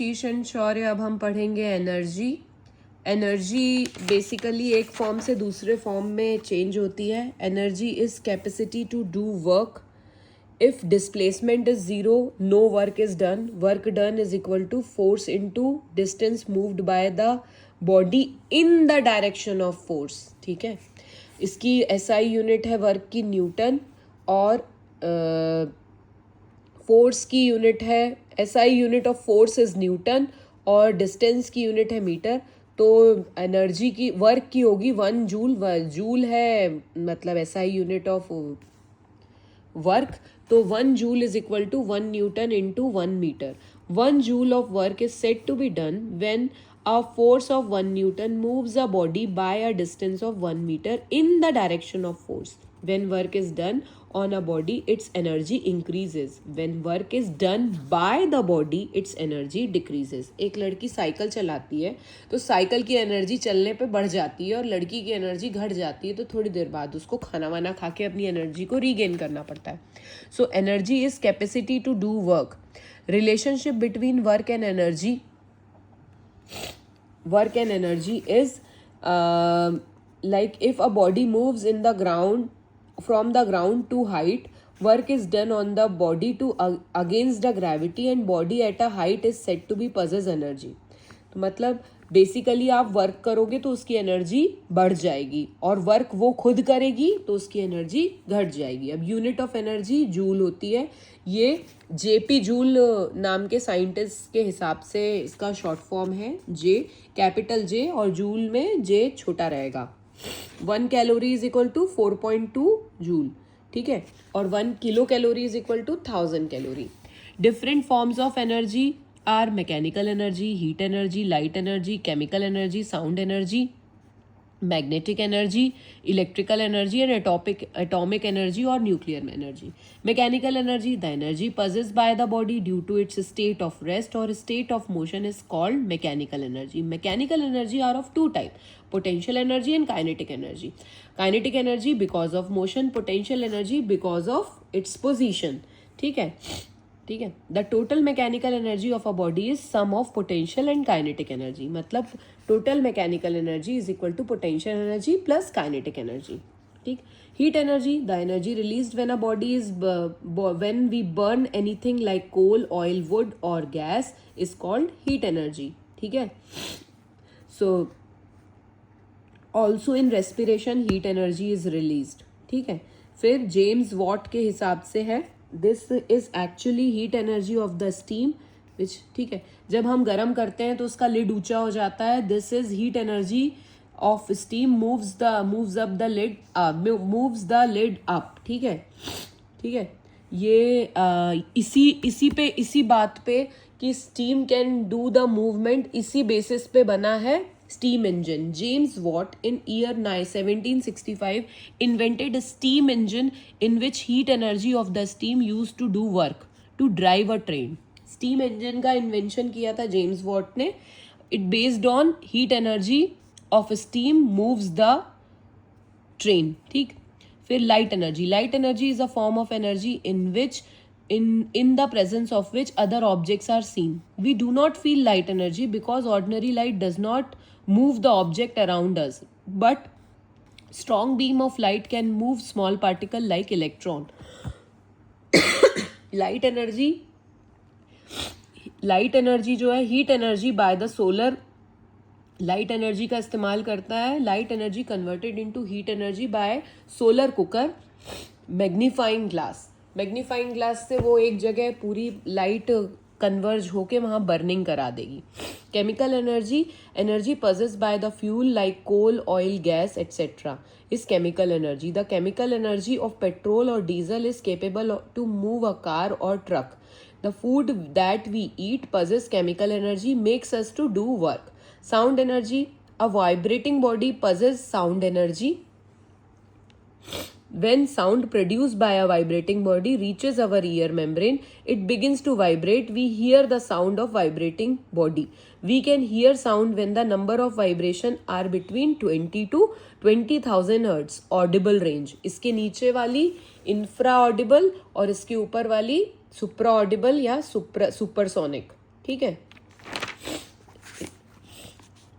शीश एंड शौर्य। अब हम पढ़ेंगे एनर्जी। एनर्जी बेसिकली एक फॉर्म से दूसरे फॉर्म में चेंज होती है। Energy is capacity to do work. If displacement is zero, no work is done. Work done is equal to force into distance moved by the body in the direction of force. ठीक है, इसकी SI unit है work की newton, और force की unit है, SI unit of force is newton, और distance की यूनिट है मीटर। तो एनर्जी की वर्क की होगी 1 जूल। जूल है मतलब एसआई यूनिट ऑफ वर्क। तो 1 joule is equal to 1 newton into 1 metre. 1 joule of work is said to be done when a force of 1 Newton moves a body by a distance of 1 meter in the direction of force. When work is done on a body, its energy increases. When work is done by the body, its energy decreases. एक लड़की cycle चलाती है तो cycle की energy चलने पे बढ़ जाती है, और लड़की की एनर्जी घट जाती है, तो थोड़ी देर बाद उसको खाना वाना खा के अपनी एनर्जी को रीगेन करना पड़ता है। So energy is capacity to do work. Relationship between work and energy, work and energy is like if a body moves in the ground from the ground to height, work is done on the body to against the gravity, and body at a height is said to be possess energy. तो मतलब basically आप work करोगे तो उसकी energy बढ़ जाएगी, और work वो खुद करेगी तो उसकी एनर्जी घट जाएगी। अब यूनिट ऑफ एनर्जी जूल होती है। ये जेपी जूल नाम के साइंटिस्ट के हिसाब से इसका शॉर्ट फॉर्म है जे, कैपिटल जे, और जूल में जे छोटा रहेगा। 1 calorie is equal to 4.2 joule. ठीक है, और 1 kilo calorie is equal to 1000 calorie. Different forms of energy are mechanical energy, heat energy, light energy, chemical energy, sound energy, magnetic energy, electrical energy, and atomic energy or nuclear energy. Mechanical energy, the energy possessed by the body due to its state of rest or state of motion is called mechanical energy. Mechanical energy are of two types: potential energy and kinetic energy. Kinetic energy because of motion, potential energy because of its position. ठीक है, ठीक है। The total mechanical energy of a body is sum of potential and kinetic energy. मतलब total mechanical energy is equal to potential energy plus kinetic energy. ठीक। Heat energy, the energy released when a body is when we burn anything like coal, oil, wood और gas is called heat energy. ठीक है। So also in respiration heat energy is released. ठीक है। फिर James Watt के हिसाब से है, this is actually heat energy of the steam which, ठीक है, जब हम गर्म करते हैं तो उसका लिड ऊंचा हो जाता है। This is heat energy of steam moves up the lid, moves the lid up. ठीक है, ठीक है। ये इसी बात पे कि steam can do the movement, इसी बेसिस पे बना है steam engine. James Watt in year 1765 invented a steam engine in which heat energy of the steam used to do work to drive a train. Steam engine का invention किया था James Watt ने। It based on heat energy of steam moves the train. ठीक। फिर light energy. Light energy is a form of energy in which in the presence of which other objects are seen. We do not feel light energy because ordinary light does not move the object around us, but strong beam of light can move small particle like electron. light energy जो है heat energy by the solar, light energy का इस्तेमाल करता है। Light energy converted into heat energy by solar cooker, magnifying glass. Magnifying glass से वो एक जगह पूरी लाइट कन्वर्ज होके वहाँ बर्निंग करा देगी। Chemical energy, energy possessed by the fuel like coal, oil, gas etcetera is chemical energy. The chemical energy of petrol और diesel is capable to move a car और truck. The food that we eat possess chemical energy, makes us to do work. Sound energy, a vibrating body possess sound energy. When sound produced by a vibrating body reaches our ear membrane, it begins to vibrate. We hear the sound of vibrating body. We can hear sound when the number of vibration are between 20 to 20,000 hertz. Audible range. इसके नीचे वाली infra audible और इसके ऊपर वाली supra audible या supersonic. ठीक है।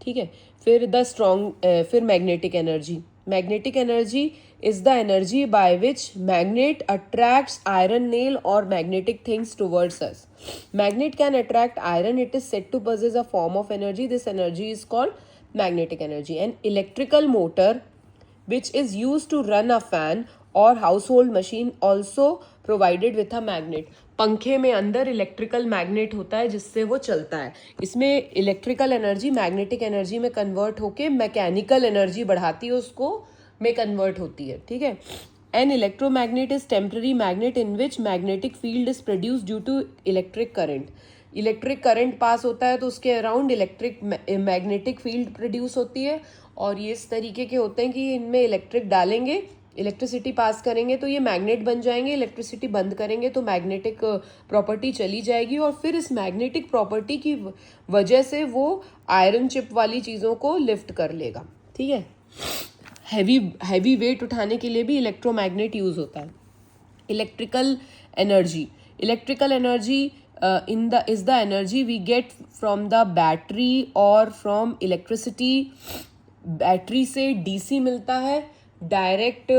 ठीक है। फिर magnetic energy. Magnetic energy is the energy by which magnet attracts iron nail और magnetic things towards us. Magnet can attract iron, it is said to possess a form of energy. This energy is called magnetic energy. An electrical motor which is used to run a fan or household machine also provided with a magnet. पंखे में अंदर electrical magnet होता है जिससे वो चलता है। इसमें इलेक्ट्रिकल एनर्जी मैग्नेटिक एनर्जी में कन्वर्ट होके मैकेनिकल एनर्जी बढ़ाती है, उसको में कन्वर्ट होती है, ठीक है। An electromagnet is temporary magnet in which magnetic field is produce due to electric current. Electric current pass होता है तो उसके around electric magnetic field produce होती है, और ये इस तरीके के होते हैं कि इनमें इलेक्ट्रिक डालेंगे, इलेक्ट्रिसिटी पास करेंगे तो ये मैग्नेट बन जाएंगे, इलेक्ट्रिसिटी बंद करेंगे तो मैग्नेटिक प्रॉपर्टी चली जाएगी, और फिर इस मैग्नेटिक प्रॉपर्टी की वजह से वो आयरन चिप वाली चीज़ों को लिफ्ट कर लेगा, ठीक है। हैवी वेट उठाने के लिए भी इलेक्ट्रोमैग्नेट यूज़ होता है। Electrical energy is the energy we get from the battery or from electricity. Battery से डीसी मिलता है, डायरेक्ट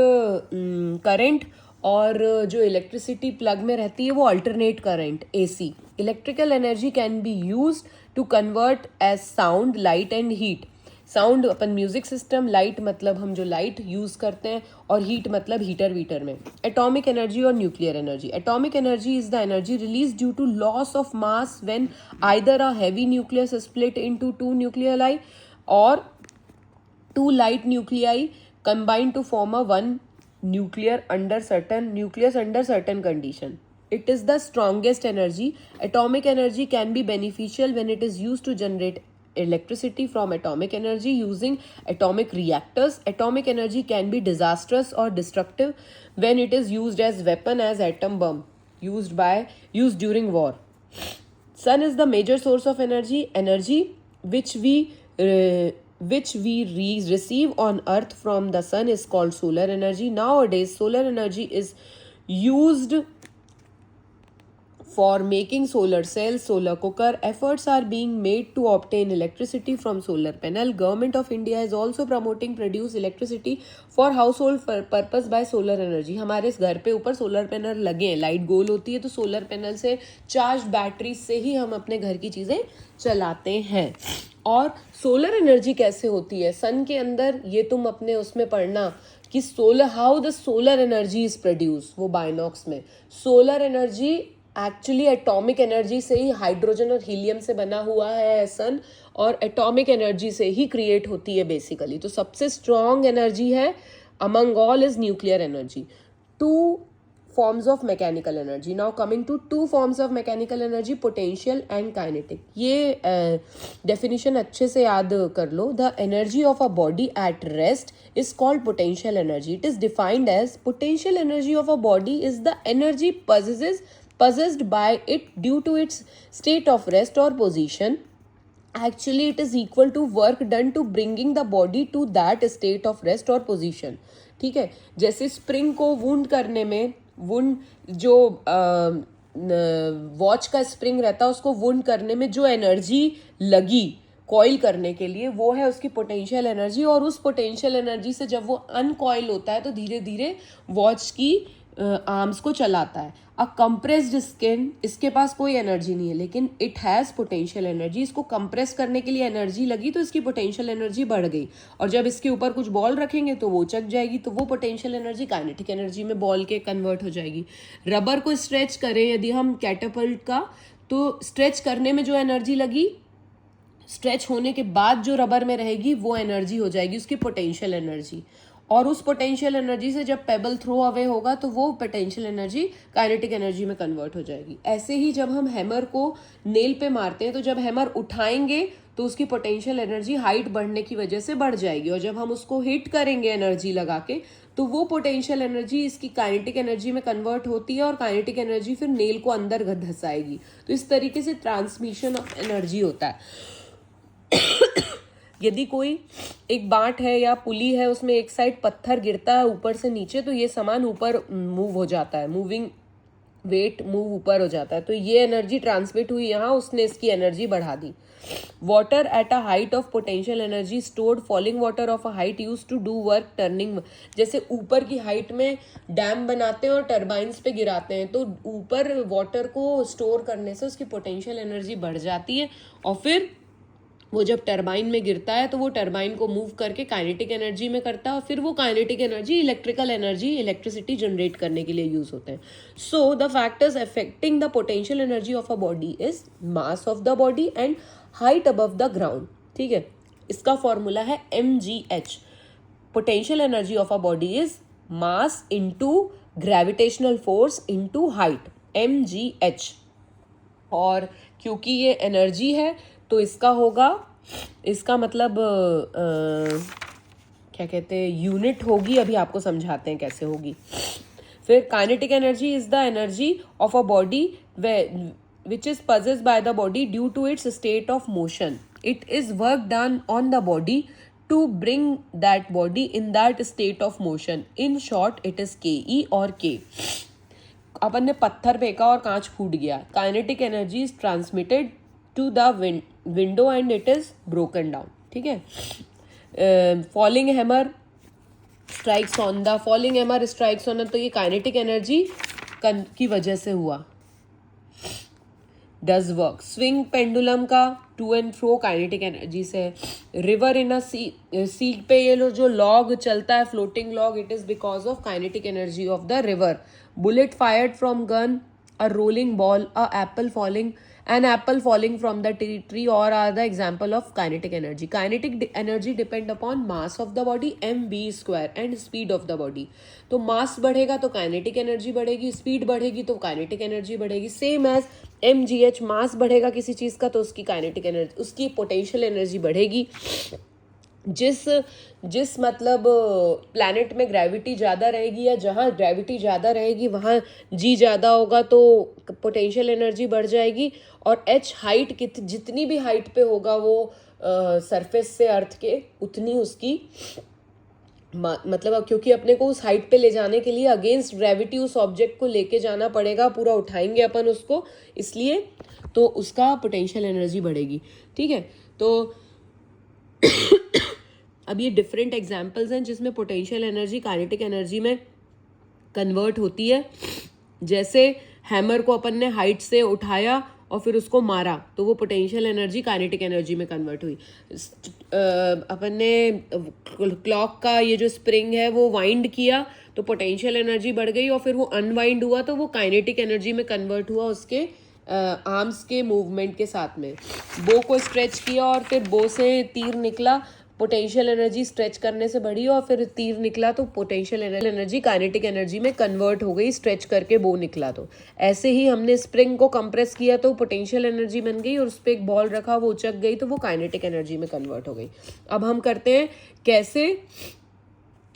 करंट, और जो इलेक्ट्रिसिटी प्लग में रहती है वो alternate current, AC. Electrical energy can be used to convert as sound, light and heat. Sound अपन म्यूजिक सिस्टम, लाइट मतलब हम जो लाइट यूज करते हैं, और हीट मतलब हीटर वीटर में। एटॉमिक एनर्जी और nuclear energy. Atomic energy is the energy release due to loss of mass when either a heavy nucleus split into two nuclei और two light nuclei combine to form a one nucleus under certain condition. It is the strongest energy. Atomic energy can be beneficial when it is used to generate electricity from atomic energy using atomic reactors. Atomic energy can be disastrous or destructive when it is used as weapon, as atom bomb used during war. Sun is the major source of energy which we receive on earth from the sun is called solar energy. Nowadays solar energy is used for making solar cells, solar cooker. Efforts are being made to obtain electricity from solar panel. Government of India is also promoting produce electricity for household purpose by solar energy. हमारे इस घर पे ऊपर solar panel लगे हैं, light गोल होती है तो सोलर पैनल से चार्ज बैटरी से ही हम अपने घर की चीज़ें चलाते हैं। और सोलर एनर्जी कैसे होती है सन के अंदर, ये तुम अपने उसमें पढ़ना कि how the solar energy is produce, वो बाइनॉक्स में। Solar energy actually atomic energy से ही, हाइड्रोजन और हीलियम से बना हुआ है सन, और एटॉमिक एनर्जी से ही क्रिएट होती है बेसिकली। तो सबसे स्ट्रॉन्ग एनर्जी है among all is nuclear energy. Two forms of mechanical energy. Now coming to two forms of mechanical energy, potential and kinetic. ये definition अच्छे से याद कर लो। The energy of a body at rest is called potential energy. It is defined as potential energy of a body is the energy possessed by it due to its state of rest or position. Actually it is equal to work done to bringing the body to that state of rest or position. ठीक है, जैसे spring को wound करने में, wound जो watch का spring रहता है उसको वुंड करने में जो एनर्जी लगी कॉइल करने के लिए, वो है उसकी पोटेंशियल एनर्जी। और उस पोटेंशियल एनर्जी से जब वो अनकॉइल होता है तो धीरे धीरे वॉच की आर्म्स को चलाता है। अ कंप्रेस्ड स्किन, इसके पास कोई एनर्जी नहीं है लेकिन इट हैज़ पोटेंशियल एनर्जी। इसको कंप्रेस करने के लिए एनर्जी लगी तो इसकी पोटेंशियल एनर्जी बढ़ गई, और जब इसके ऊपर कुछ बॉल रखेंगे तो वो चक जाएगी, तो वो पोटेंशियल एनर्जी काइनेटिक एनर्जी में बॉल के कन्वर्ट हो जाएगी। रबर को स्ट्रेच करें यदि हम कैटापल्ट का, तो स्ट्रेच करने में जो एनर्जी लगी, स्ट्रेच होने के बाद जो रबर में रहेगी वो एनर्जी हो जाएगी उसकी पोटेंशियल एनर्जी। और उस पोटेंशियल एनर्जी से जब पेबल थ्रो अवे होगा तो वो पोटेंशियल एनर्जी काइनेटिक एनर्जी में कन्वर्ट हो जाएगी। ऐसे ही जब हम हैमर को नेल पे मारते हैं तो जब हैमर उठाएंगे तो उसकी पोटेंशियल एनर्जी हाइट बढ़ने की वजह से बढ़ जाएगी, और जब हम उसको हिट करेंगे एनर्जी लगा के तो वो पोटेंशियल एनर्जी इसकी काइनेटिक एनर्जी में कन्वर्ट होती है, और काइनेटिक एनर्जी फिर नेल को अंदर धसाएगी। तो इस तरीके से ट्रांसमिशन ऑफ एनर्जी होता है। यदि कोई एक बाट है या पुली है, उसमें एक साइड पत्थर गिरता है ऊपर से नीचे, तो ये सामान ऊपर मूव हो जाता है, मूविंग वेट मूव ऊपर हो जाता है, तो ये एनर्जी ट्रांसमिट हुई यहाँ, उसने इसकी एनर्जी बढ़ा दी. Water at a height of potential energy stored, falling water of a height use to do work turning. जैसे ऊपर की हाइट में डैम बनाते हैं और टर्बाइंस पे गिराते हैं, तो ऊपर वाटर को स्टोर करने से उसकी पोटेंशियल एनर्जी बढ़ जाती है, और फिर वो जब टरबाइन में गिरता है तो वो टरबाइन को मूव करके काइनेटिक एनर्जी में करता है, और फिर वो kinetic energy electrical energy, electricity generate करने के लिए यूज होते हैं. So the factors affecting the potential energy of a body is mass of the body and height above the ground. ठीक है, इसका फॉर्मूला है mgh. Potential energy of a body is mass into gravitational force into height, mgh. और क्योंकि ये energy है तो इसका होगा, इसका मतलब क्या कहते हैं, यूनिट होगी. अभी आपको समझाते हैं कैसे होगी. फिर kinetic energy is the energy of a body which is possessed by the body due to its state of motion. It is work done on the body to bring that body in that state of motion. In short, it is ke or k. अपन ने पत्थर फेंका और कांच फूट गया. Kinetic energy is transmitted to the window and it is broken down. ठीक है. Falling hammer strikes on the, falling hammer strikes on, तो ये काइनेटिक एनर्जी की वजह से हुआ. Does work. स्विंग पेंडुलम का to and fro kinetic energy से. रिवर इन अ सी पे ये जो लॉग चलता है, floating log, it is because of kinetic energy of the river. Bullet fired from gun, a rolling ball, a Apple falling, an apple falling from the tree or are the example of kinetic energy. Kinetic energy depend upon mass of the body mv square and speed of the body. तो mass बढ़ेगा तो kinetic energy बढ़ेगी, speed बढ़ेगी तो kinetic energy बढ़ेगी. Same as mgh, mass बढ़ेगा किसी चीज़ का तो उसकी kinetic energy, उसकी potential energy बढ़ेगी. जिस मतलब प्लैनेट में ग्रेविटी ज़्यादा रहेगी या जहाँ ग्रेविटी ज़्यादा रहेगी वहाँ जी ज़्यादा होगा तो पोटेंशियल एनर्जी बढ़ जाएगी. और एच हाइट, जितनी भी हाइट पे होगा वो सरफेस से अर्थ के, उतनी उसकी मतलब, क्योंकि अपने को उस हाइट पे ले जाने के लिए अगेंस्ट ग्रेविटी उस ऑब्जेक्ट को लेके जाना पड़ेगा, पूरा उठाएंगे अपन उसको, इसलिए तो उसका पोटेंशियल एनर्जी बढ़ेगी. ठीक है. तो अब ये डिफरेंट एग्जाम्पल्स हैं जिसमें पोटेंशियल एनर्जी काइनेटिक एनर्जी में कन्वर्ट होती है. जैसे हैमर को अपन ने हाइट से उठाया और फिर उसको मारा तो वो पोटेंशियल एनर्जी काइनेटिक एनर्जी में कन्वर्ट हुई. अपन ने क्लॉक का ये जो स्प्रिंग है वो वाइंड किया तो पोटेंशियल एनर्जी बढ़ गई, और फिर वो अनवाइंड हुआ तो वो काइनेटिक एनर्जी में कन्वर्ट हुआ उसके आर्म्स के मूवमेंट के साथ में. बो को स्ट्रेच किया और फिर बो से तीर निकला, पोटेंशियल एनर्जी स्ट्रेच करने से बढ़ी और फिर तीर निकला तो पोटेंशियल एनर्जी काइनेटिक एनर्जी में कन्वर्ट हो गई, स्ट्रेच करके बो निकला. तो ऐसे ही हमने स्प्रिंग को कंप्रेस किया तो पोटेंशियल एनर्जी बन गई, और उस पर एक बॉल रखा वो उचक गई तो वो काइनेटिक एनर्जी में कन्वर्ट हो गई. अब हम करते हैं कैसे,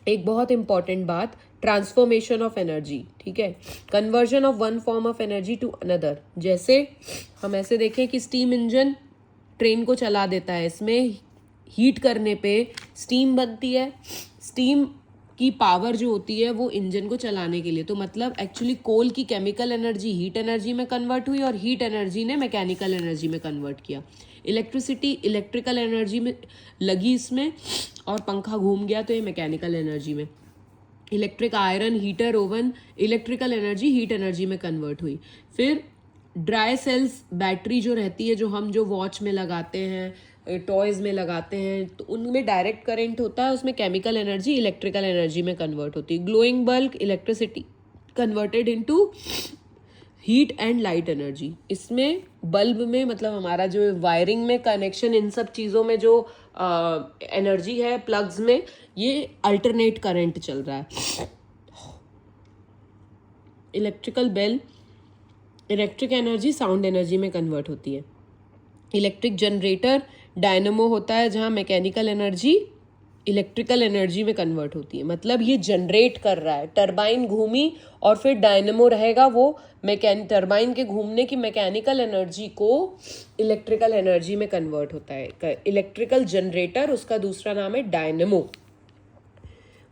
एक बहुत इंपॉर्टेंट बात, ट्रांसफॉर्मेशन ऑफ एनर्जी. ठीक है. Conversion of one form of energy to another. जैसे हम ऐसे देखें कि स्टीम इंजन ट्रेन को चला देता है, इसमें हीट करने पे स्टीम बनती है. स्टीम की पावर जो होती है वो इंजन को चलाने के लिए, तो मतलब एक्चुअली कोल की केमिकल एनर्जी हीट एनर्जी में कन्वर्ट हुई और हीट एनर्जी ने मैकेनिकल एनर्जी में कन्वर्ट किया. इलेक्ट्रिसिटी इलेक्ट्रिकल एनर्जी में लगी इसमें और पंखा घूम गया तो ये मैकेनिकल एनर्जी में. Electric iron, heater, oven, electrical energy heat energy में कन्वर्ट हुई. फिर ड्राई सेल्स बैटरी जो रहती है, जो हम जो वॉच में लगाते हैं, टॉयज़ में लगाते हैं, तो उनमें डायरेक्ट करंट होता है, उसमें केमिकल एनर्जी इलेक्ट्रिकल एनर्जी में कन्वर्ट होती है. Glowing bulb, electricity converted into heat and light energy. इसमें बल्ब में मतलब हमारा जो वायरिंग में कनेक्शन, इन सब चीज़ों में जो एनर्जी है प्लग्स में, ये अल्टरनेट करंट चल रहा है. Electrical bell, electric energy sound energy में कन्वर्ट होती है. इलेक्ट्रिक जनरेटर, डायनमो होता है जहाँ मैकेनिकल एनर्जी इलेक्ट्रिकल एनर्जी में कन्वर्ट होती है. मतलब ये जनरेट कर रहा है, टरबाइन घूमी और फिर डायनमो रहेगा, वो टरबाइन के घूमने की मैकेनिकल एनर्जी को इलेक्ट्रिकल एनर्जी में कन्वर्ट होता है. इलेक्ट्रिकल जनरेटर, उसका दूसरा नाम है डायनमो.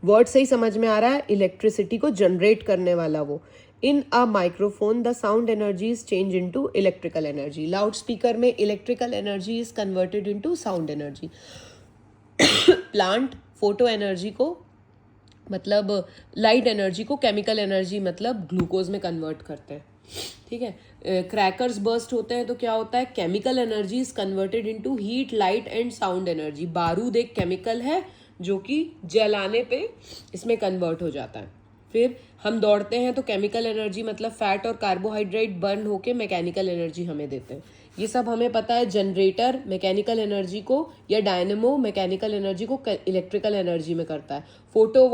वर्ड सही समझ में आ रहा है, इलेक्ट्रिसिटी को जनरेट करने वाला वो. In a microphone, the sound energy is changed into electrical energy. Loudspeaker में electrical energy is converted into sound energy. Plant photo energy को मतलब लाइट एनर्जी को केमिकल एनर्जी मतलब ग्लूकोज में कन्वर्ट करते हैं. ठीक है. क्रैकर्स बर्स्ट होते हैं तो क्या होता है, chemical energy is converted into heat, light and sound energy. बारूद एक केमिकल है जो कि जलाने पे इसमें कन्वर्ट हो जाता है. फिर हम दौड़ते हैं तो केमिकल एनर्जी मतलब फैट और कार्बोहाइड्रेट बर्न होके मैकेनिकल एनर्जी हमें देते हैं. ये सब हमें पता है. जनरेटर मैकेनिकल एनर्जी को या डायनेमो मैकेनिकल एनर्जी को इलेक्ट्रिकल एनर्जी में करता है. फोटो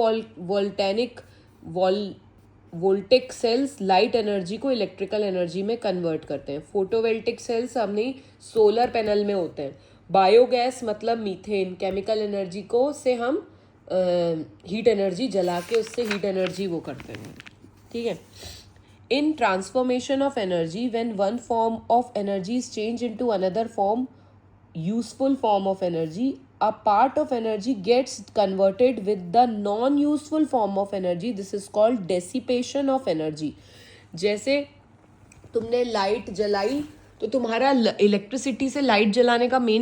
वोल्टेक सेल्स लाइट एनर्जी को इलेक्ट्रिकल एनर्जी में कन्वर्ट करते हैं. फोटोवोल्टिक सेल्स अपनी सोलर पैनल में होते हैं. बायोगैस मतलब मीथेन, केमिकल एनर्जी को से हम हीट एनर्जी जला के उससे हीट एनर्जी वो करते हैं. ठीक है. In transformation of energy, when one form of energy is changed into another form, useful form of energy, a part of energy gets converted with the non-useful form of energy. This is called dissipation of energy. जैसे तुमने light जलाई तो तुम्हारा electricity से light जलाने का main